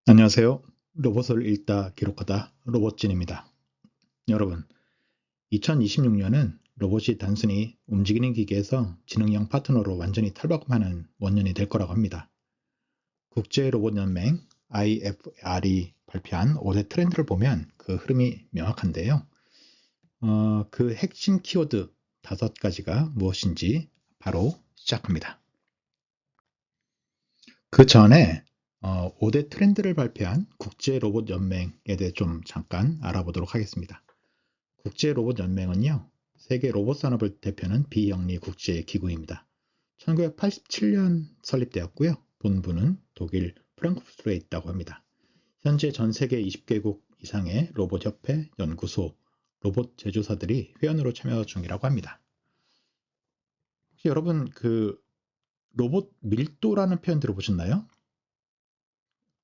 안녕하세요. 로봇을 읽다 기록하다 로봇진입니다. 여러분, 2026년은 로봇이 단순히 움직이는 기계에서 지능형 파트너로 완전히 탈바꿈하는 원년이 될 거라고 합니다. 국제로봇연맹 IFR이 발표한 5대 트렌드를 보면 그 흐름이 명확한데요. 그 핵심 키워드 5가지가 무엇인지 바로 시작합니다. 그 전에 5대 트렌드를 발표한 국제로봇연맹에 대해 좀 잠깐 알아보도록 하겠습니다. 국제로봇연맹은요, 세계 로봇 산업을 대표하는 비영리 국제기구입니다. 1987년 설립되었고요. 본부는 독일 프랑크푸르트에 있다고 합니다. 현재 전 세계 20개국 이상의 로봇협회, 연구소, 로봇 제조사들이 회원으로 참여 중이라고 합니다. 혹시 여러분 그 로봇 밀도라는 표현 들어보셨나요?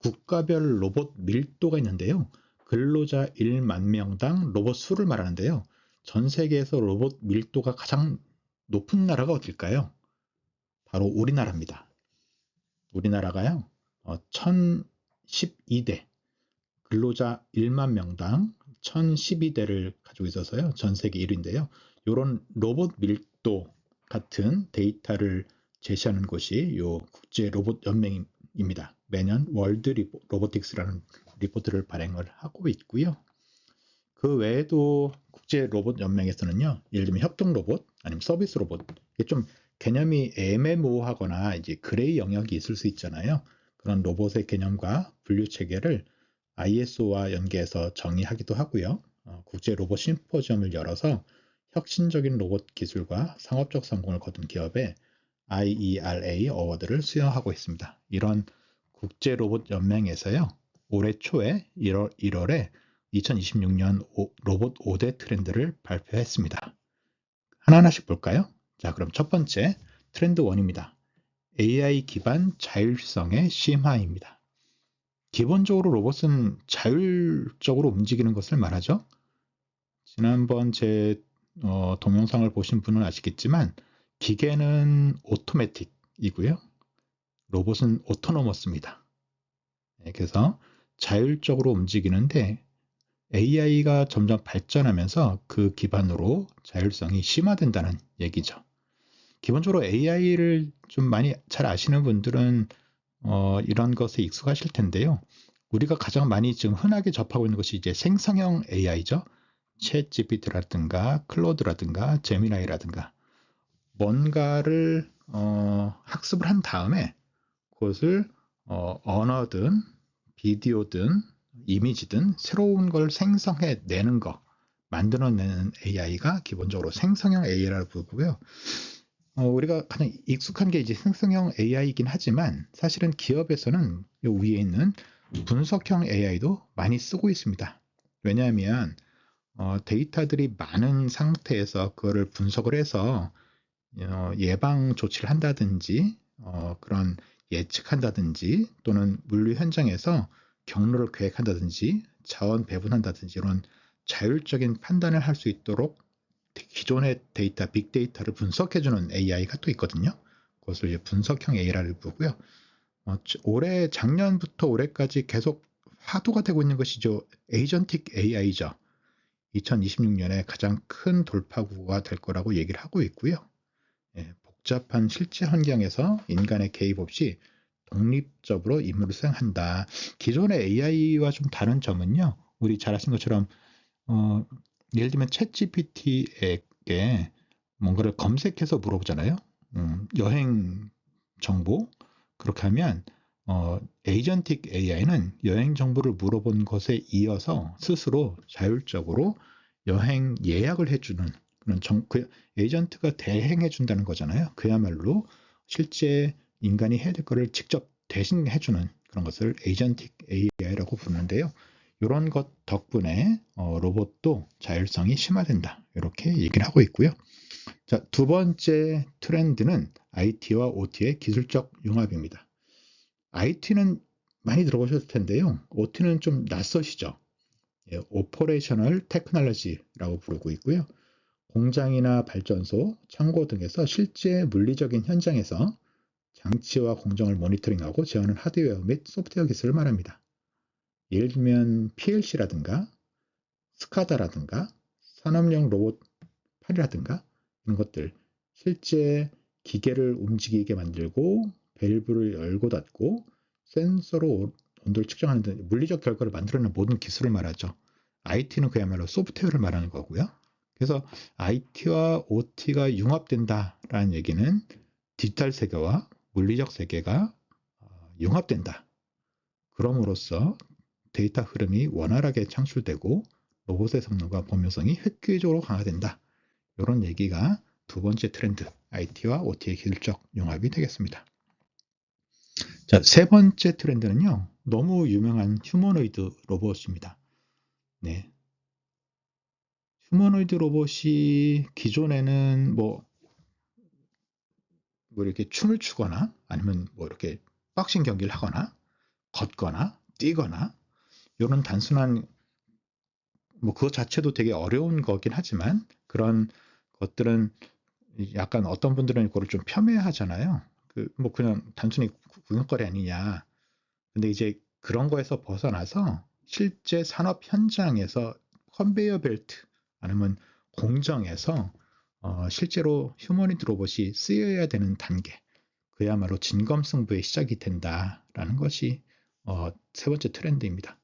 국가별 로봇 밀도가 있는데요. 근로자 1만 명당 로봇 수를 말하는데요. 전 세계에서 로봇 밀도가 가장 높은 나라가 어딜까요? 바로 우리나라입니다. 우리나라가요. 1012대, 근로자 1만 명당 1012대를 가지고 있어서요. 전 세계 1위인데요. 이런 로봇 밀도 같은 데이터를 제시하는 곳이 요 국제 로봇 연맹입니다. 매년 월드 로보틱스라는 리포트를 발행을 하고 있고요. 그 외에도 국제 로봇 연맹에서는요, 예를 들면 협동 로봇 아니면 서비스 로봇, 이게 좀 개념이 애매모호하거나 이제 그레이 영역이 있을 수 있잖아요. 그런 로봇의 개념과 분류 체계를 ISO와 연계해서 정의하기도 하고요. 국제 로봇 심포지엄을 열어서 혁신적인 로봇 기술과 상업적 성공을 거둔 기업에 IERA 어워드를 수여하고 있습니다. 이런 국제 로봇 연맹에서요, 올해 초에 1월에 2026년 로봇 5대 트렌드를 발표했습니다. 하나하나씩 볼까요? 자, 그럼 첫 번째 트렌드 1입니다. AI 기반 자율성의 심화입니다. 기본적으로 로봇은 자율적으로 움직이는 것을 말하죠. 지난번 제 동영상을 보신 분은 아시겠지만 기계는 오토매틱이고요. 로봇은 오토노머스입니다. 그래서 자율적으로 움직이는데 AI가 점점 발전하면서 그 기반으로 자율성이 심화된다는 얘기죠. 기본적으로 AI를 좀 많이 잘 아시는 분들은 이런 것에 익숙하실 텐데요. 우리가 가장 많이 지금 흔하게 접하고 있는 것이 이제 생성형 AI죠. 챗 GPT라든가 클로드라든가 제미나이라든가 뭔가를 학습을 한 다음에 그것을 언어든 비디오든 이미지든 새로운 걸 생성해내는 거, 만들어내는 AI가 기본적으로 생성형 AI라고 부르고요. 우리가 가장 익숙한 게 이제 생성형 AI이긴 하지만 사실은 기업에서는 요 위에 있는 분석형 AI도 많이 쓰고 있습니다. 왜냐하면 데이터들이 많은 상태에서 그거를 분석을 해서 예방 조치를 한다든지 그런 예측한다든지 또는 물류 현장에서 경로를 계획한다든지 자원 배분한다든지 이런 자율적인 판단을 할 수 있도록 기존의 데이터, 빅데이터를 분석해주는 AI가 또 있거든요. 그것을 이제 분석형 AI라고 부르고요. 올해 작년부터 올해까지 계속 화두가 되고 있는 것이죠. 에이전틱 AI죠. 2026년에 가장 큰 돌파구가 될 거라고 얘기를 하고 있고요. 복잡한 실제 환경에서 인간의 개입 없이 독립적으로 임무를 수행한다. 기존의 AI와 좀 다른 점은요. 우리 잘 아시는 것처럼 예를 들면 챗 GPT에게 뭔가를 검색해서 물어보잖아요. 여행 정보. 그렇게 하면 에이전틱 AI는 여행 정보를 물어본 것에 이어서 스스로 자율적으로 여행 예약을 해주는 그런 그 에이전트가 대행해 준다는 거잖아요. 그야말로 실제 인간이 해야 될 거를 직접 대신 해주는 그런 것을 에이전틱 AI라고 부르는데요. 이런 것 덕분에 로봇도 자율성이 심화된다. 이렇게 얘기를 하고 있고요. 자, 두 번째 트렌드는 IT와 OT의 기술적 융합입니다. IT는 많이 들어보셨을 텐데요. OT는 좀 낯서시죠? 오퍼레이셔널 테크놀로지라고 부르고 있고요. 공장이나 발전소, 창고 등에서 실제 물리적인 현장에서 장치와 공정을 모니터링하고 제어하는 하드웨어 및 소프트웨어 기술을 말합니다. 예를 들면 PLC라든가 스카다라든가 산업용 로봇 팔이라든가 이런 것들 실제 기계를 움직이게 만들고 밸브를 열고 닫고 센서로 온도를 측정하는 등 물리적 결과를 만들어내는 모든 기술을 말하죠. IT는 그야말로 소프트웨어를 말하는 거고요. 그래서 IT와 OT가 융합된다라는 얘기는 디지털 세계와 물리적 세계가 융합된다. 그럼으로써 데이터 흐름이 원활하게 창출되고 로봇의 성능과 범용성이 획기적으로 강화된다. 이런 얘기가 두 번째 트렌드, IT와 OT의 기술적 융합이 되겠습니다. 자, 세 번째 트렌드는요. 너무 유명한 휴머노이드 로봇입니다. 네. 휴머노이드 로봇이 기존에는 뭐 이렇게 춤을 추거나 아니면 뭐 이렇게 박싱 경기를 하거나 걷거나 뛰거나 이런 단순한 뭐 그것 자체도 되게 어려운 거긴 하지만 그런 것들은 약간 어떤 분들은 그거를 좀 폄훼하잖아요. 뭐 그냥 단순히 구경거리 아니냐. 근데 이제 그런 거에서 벗어나서 실제 산업 현장에서 컨베이어 벨트 아니면 공정에서 실제로 휴머니드 로봇이 쓰여야 되는 단계, 그야말로 진검승부의 시작이 된다라는 것이 세 번째 트렌드입니다.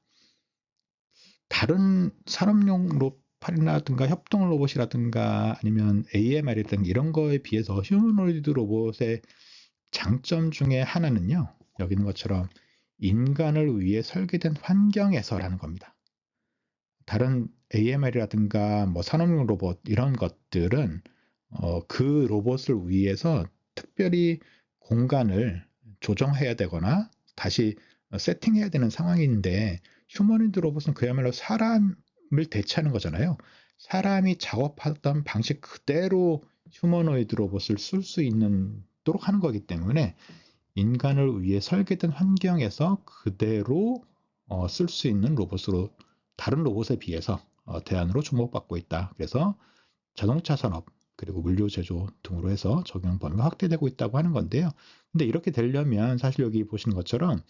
다른 산업용 로봇이라든가 협동 로봇이라든가 아니면 AMR이라든가 이런 거에 비해서 휴머노이드 로봇의 장점 중에 하나는요. 여기 있는 것처럼 인간을 위해 설계된 환경에서라는 겁니다. 다른 AMR이라든가 뭐 산업용 로봇 이런 것들은 그 로봇을 위해서 특별히 공간을 조정해야 되거나 다시 세팅해야 되는 상황인데 휴머노이드 로봇은 그야말로 사람을 대체하는 거잖아요. 사람이 작업하던 방식 그대로 휴머노이드 로봇을 쓸 수 있도록 하는 거기 때문에 인간을 위해 설계된 환경에서 그대로 쓸 수 있는 로봇으로 다른 로봇에 비해서 대안으로 주목받고 있다. 그래서 자동차 산업 그리고 물류 제조 등으로 해서 적용 범위가 확대되고 있다고 하는 건데요. 근데 이렇게 되려면 사실 여기 보시는 것처럼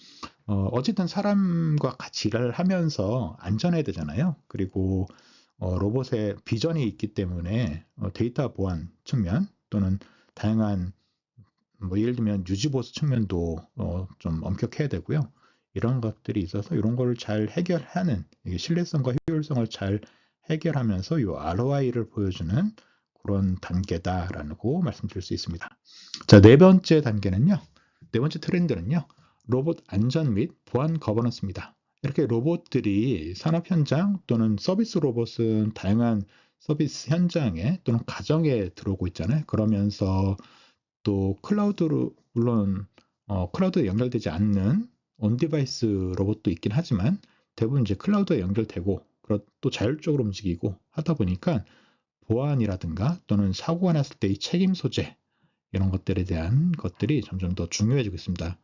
어쨌든 사람과 같이 일을 하면서 안전해야 되잖아요. 그리고 로봇의 비전이 있기 때문에 데이터 보안 측면 또는 다양한 뭐 예를 들면 유지보수 측면도 좀 엄격해야 되고요. 이런 것들이 있어서 이런 거를 잘 해결하는 신뢰성과 효율성을 잘 해결하면서 이 ROI를 보여주는 그런 단계다라고 말씀드릴 수 있습니다. 자, 네 번째 단계는요. 네 번째 트렌드는요. 로봇 안전 및 보안 거버넌스입니다. 이렇게 로봇들이 산업 현장 또는 서비스 로봇은 다양한 서비스 현장에 또는 가정에 들어오고 있잖아요. 그러면서 또 클라우드로 물론 클라우드에 연결되지 않는 온디바이스 로봇도 있긴 하지만 대부분 이제 클라우드에 연결되고 또 자율적으로 움직이고 하다 보니까 보안이라든가 또는 사고가 났을 때의 책임 소재 이런 것들에 대한 것들이 점점 더 중요해지고 있습니다.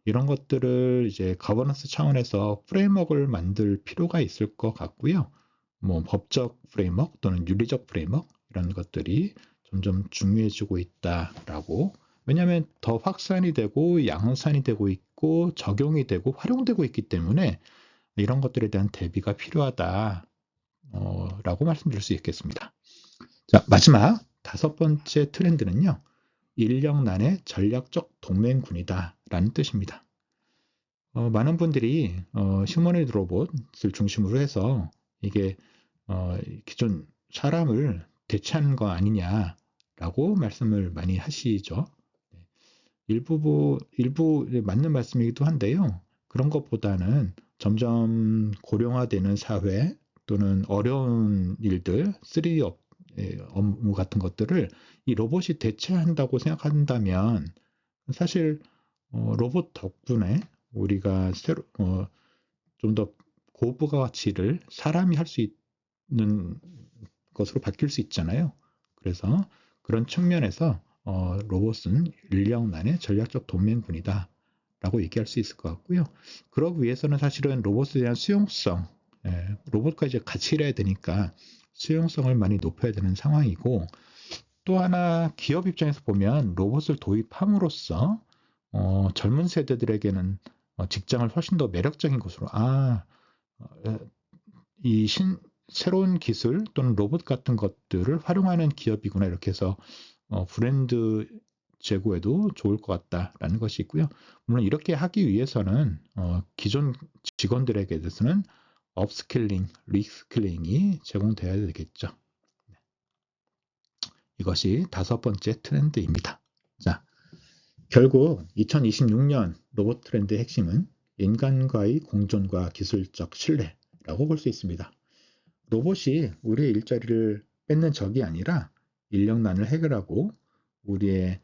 이런 것들을 이제 거버넌스 차원에서 프레임워크를 만들 필요가 있을 것 같고요. 뭐 법적 프레임워크 또는 윤리적 프레임워크 이런 것들이 점점 중요해지고 있다라고. 왜냐하면 더 확산이 되고 양산이 되고 있고 적용이 되고 활용되고 있기 때문에 이런 것들에 대한 대비가 필요하다 라고 말씀드릴 수 있겠습니다. 자, 마지막 다섯 번째 트렌드는요. 인력난의 전략적 동맹군이다 라는 뜻입니다. 많은 분들이 휴머노이드 로봇을 중심으로 해서 이게 기존 사람을 대체하는 거 아니냐라고 말씀을 많이 하시죠. 일부 맞는 말씀이기도 한데요. 그런 것보다는 점점 고령화되는 사회 또는 어려운 일들, 3D 업무 같은 것들을 이 로봇이 대체한다고 생각한다면 사실 로봇 덕분에 우리가 좀 더 고부가가치를 사람이 할 수 있는 것으로 바뀔 수 있잖아요. 그래서 그런 측면에서 로봇은 인력난의 전략적 동맹군이다 라고 얘기할 수 있을 것 같고요. 그러기 위해서는 사실은 로봇에 대한 수용성, 로봇과 이제 같이 일해야 되니까 수용성을 많이 높여야 되는 상황이고, 또 하나 기업 입장에서 보면 로봇을 도입함으로써 젊은 세대들에게는 직장을 훨씬 더 매력적인 곳으로 이 새로운 기술 또는 로봇 같은 것들을 활용하는 기업이구나 이렇게 해서 브랜드 제고에도 좋을 것 같다라는 것이 있고요. 물론 이렇게 하기 위해서는 기존 직원들에게 대해서는 업스킬링, 리스킬링이 제공돼야 되겠죠. 이것이 5번째 트렌드입니다. 자, 결국 2026년 로봇 트렌드의 핵심은 인간과의 공존과 기술적 신뢰라고 볼 수 있습니다. 로봇이 우리의 일자리를 뺏는 적이 아니라 인력난을 해결하고 우리의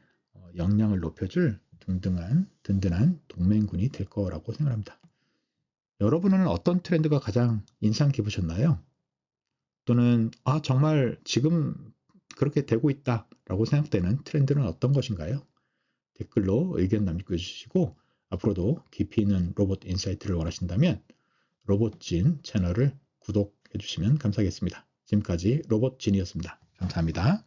역량을 높여줄 든든한 동맹군이 될 거라고 생각합니다. 여러분은 어떤 트렌드가 가장 인상 깊으셨나요? 또는 정말 지금 그렇게 되고 있다라고 생각되는 트렌드는 어떤 것인가요? 댓글로 의견 남겨주시고 앞으로도 깊이 있는 로봇 인사이트를 원하신다면 로봇진 채널을 구독해 주시면 감사하겠습니다. 지금까지 로봇진이었습니다. 감사합니다.